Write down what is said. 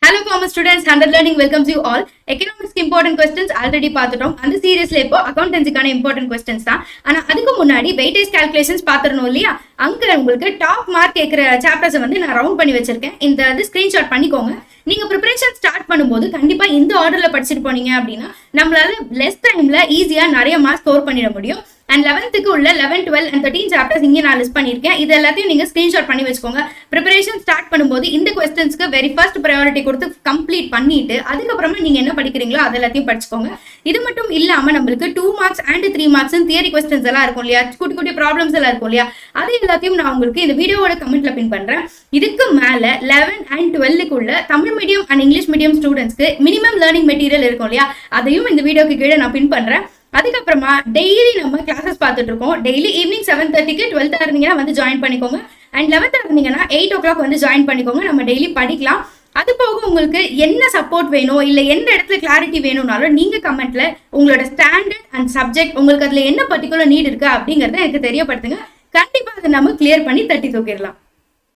Hello commerce students, 100 Learning welcomes you all. Economics important questions already பார்த்துட்டோம். அந்த சீரியஸ்ல இப்போ அக்கவுண்டன்சிக்கான important questions தான். ஆனா அதுக்கு முன்னாடி வெயிட்டேஜ் கால்குலேஷன்ஸ் பார்த்துறணும் இல்லையா? அங்க உங்களுக்கு டாப் மார்க் கேட்கிற சாப்டர்ஸ் வந்து நான் ரவுண்ட் பண்ணி வச்சிருக்கேன். இந்த ஸ்கிரீன்ஷாட் பண்ணிக்கோங்க. நீங்க ப்ரிப்பரேஷன் ஸ்டார்ட் பண்ணும்போது கண்டிப்பா இந்த ஆர்டர்ல படிச்சுட்டு போனீங்க அப்படின்னா நம்மளால லெஸ் டைம்ல ஈஸியா நிறைய மார்க் ஸ்கோர் பண்ணிட முடியும். அண்ட் 11th உள்ள 11, 12 and 13 சாப்டர்ஸ் இங்கே நான் லிஸ்ட் பண்ணியிருக்கேன். இது எல்லாத்தையும் நீங்க ஸ்கிரீன்ஷாட் பண்ணி வச்சுக்கோங்க. ப்ரிப்பரேஷன் ஸ்டார்ட் பண்ணும்போது இந்த கொஸ்டின்ஸ்க்கு வெரி ஃபர்ஸ்ட் ப்ரையாரிட்டி கொடுத்து கம்ப்ளீட் பண்ணிட்டு அதுக்கப்புறமா நீங்க என்ன படிக்கிறீங்களோ அது எல்லாத்தையும் படிச்சுக்கோங்க. இது மட்டும் இல்லாம நம்மளுக்கு 2 marks and 3 marks theory questions எல்லாம் இருக்கும் இல்லையா, குட்டி குட்டி ப்ராப்ளம்ஸ் எல்லாம் இருக்கும் இல்லையா, அது எல்லாத்தையும் நான் உங்களுக்கு இந்த வீடியோவோட கமெண்ட்ல பின் பண்றேன். இதுக்கு மேல 11 and 12 உள்ள Tamil medium and English medium ஸ்டூடெண்ட்ஸ்க்கு மினிமம் லேர்னிங் மெட்டீரியல் இருக்கும் இல்லையா, அதையும் இந்த வீடியோக்கு கீழே நான் பின் பண்றேன். அதுக்கப்புறமா டெய்லி நம்ம கிளாஸஸ் பார்த்துட்டு இருக்கோம். டெய்லி ஈவினிங் 7:30க்கு 12th இருந்தீங்கன்னா வந்து ஜாயின் பண்ணிக்கோங்க. அண்ட் 11th இருந்தீங்கன்னா 8 o'clock வந்து ஜாயின் பண்ணிக்கோங்க. நம்ம டெய்லி படிக்கலாம். அது போக உங்களுக்கு என்ன சப்போர்ட் வேணும் இல்ல எந்த இடத்துல கிளாரிட்டி வேணும்னாலும் நீங்க கமெண்ட்ல உங்களோட ஸ்டாண்டர்ட் அண்ட் சப்ஜெக்ட் உங்களுக்கு அதுல என்ன பர்டிகுலர் நீட் இருக்கு அப்படிங்கறத எனக்கு தெரியப்படுத்துங்க. கண்டிப்பா அதை நம்ம கிளியர் பண்ணி தட்டி தூக்கிடலாம்.